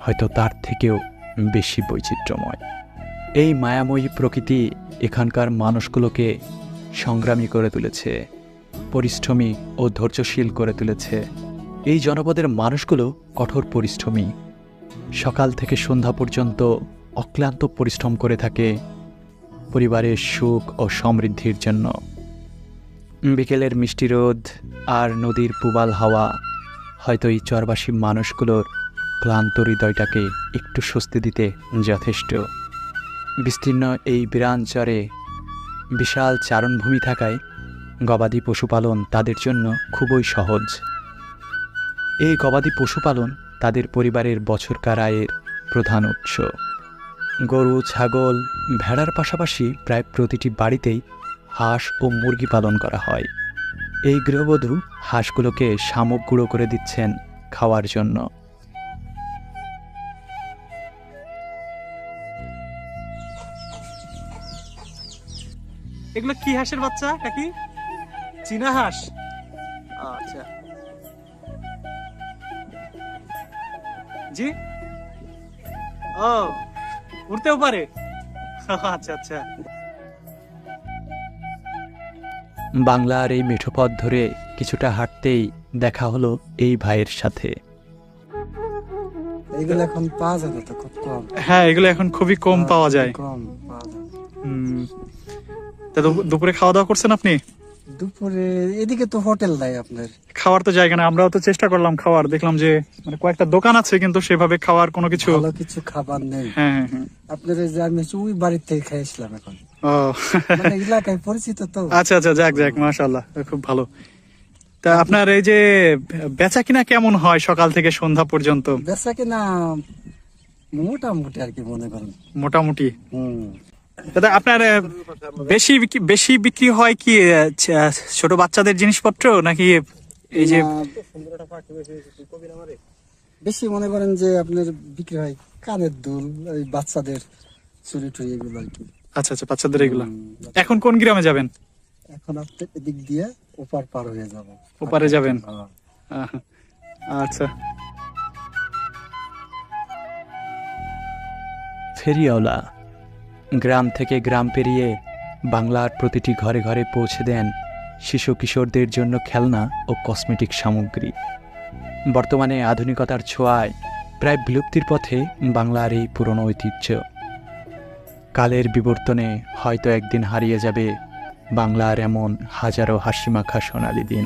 হয়তো তার থেকেও বেশি বৈচিত্র্যময়। এই মায়াময়ী প্রকৃতি এখানকার মানুষগুলোকে সংগ্রামী করে তুলেছে, পরিশ্রমী ও ধৈর্যশীল করে তুলেছে। এই জনপদের মানুষগুলো কঠোর পরিশ্রমী, সকাল থেকে সন্ধ্যা পর্যন্ত অক্লান্ত পরিশ্রম করে থাকে পরিবারের সুখ ও সমৃদ্ধির জন্য। বিকেলের মিষ্টি রোদ আর নদীর পুবাল হাওয়া হয়তো এই চরবাসী মানুষগুলোর ক্লান্ত হৃদয়টাকে একটু স্বস্তি দিতে যথেষ্ট। বিস্তীর্ণ এই বিরান চরে বিশাল চারণভূমি থাকায় গবাদি পশুপালন তাদের জন্য খুবই সহজ। এই গবাদি পশুপালন তাদের পরিবারের বছরকার আয়ের প্রধান উৎস। গরু, ছাগল, ভেড়ার পাশাপাশি প্রায় প্রতিটি বাড়িতেই হাঁস ও মুরগি পালন করা হয়। এই গৃহবধূ হাঁসগুলোকে শামুক গুঁড়ো করে দিচ্ছেন খাওয়ার জন্য। এগুলো কি হাঁসের বাচ্চা কাকি? চীনা হাঁস। আচ্ছা জি, ও উড়তেও পারে। আচ্ছা আচ্ছা। বাংলার এই মিঠো পথ ধরে কিছুটা হাঁটতেই দেখা হলো এই ভাইয়ের সাথে। এগুলো এখন পাওয়া যাবে তো খুব কম। হ্যাঁ, এগুলো এখন খুবই কম পাওয়া যায়। কম পাওয়া যায়। তা দুপুরে খাওয়া দাওয়া করছেন আপনি? দুপুরে এদিকে তো হোটেল নাই আপনার। খাওয়ার তো জায়গা না, আমরাও তো চেষ্টা করলাম খাওয়ার, দেখলাম যে মানে কয়েকটা দোকান আছে কিন্তু সেভাবে খাওয়ার কোনো কিছু ভালো কিছু খাবার নেই। হ্যাঁ হ্যাঁ হ্যাঁ। আপনার এই যে আমি ওই বাড়ির থেকে খাইছিলাম এখন। ও মানে এলাকায় পরিচিত তো। আচ্ছা আচ্ছা, যাক যাক, মাশাআল্লাহ, খুব ভালো। তা আপনার এই যে বেচা কিনা কেমন হয় সকাল থেকে সন্ধ্যা পর্যন্ত? বেচা কিনা মোটামুটি আর কি মনে করেন। মোটামুটি। হুম। দাদা, আপনার বেশি বিক্রি হয় কি ছোট বাচ্চাদের জিনিসপত্র নাকি এই যে বেশি মনে করেন যে আপনার বিক্রি হয় কানের দুল, ওই বাচ্চাদের চুরি টুরি এগুলো আর কি। আচ্ছা আচ্ছা, বাচ্চাদের এগুলো। এখন কোন গ্রামে যাবেন? এখন আপনি এদিক দিয়ে ওপার পার হয়ে যাবো। ওপারে যাবেন? হ্যাঁ। আচ্ছা। ফেরিওয়ালা গ্রাম থেকে গ্রাম পেরিয়ে বাংলার প্রতিটি ঘরে ঘরে পৌঁছে দেন শিশু কিশোরদের জন্য খেলনা ও কসমেটিক সামগ্রী। বর্তমানে আধুনিকতার ছোঁয়ায় প্রায় বিলুপ্তির পথে বাংলার এই পুরনো ঐতিহ্য। কালের বিবর্তনে হয়তো একদিন হারিয়ে যাবে বাংলার এমন হাজারো হাসিমাখা সোনালি দিন।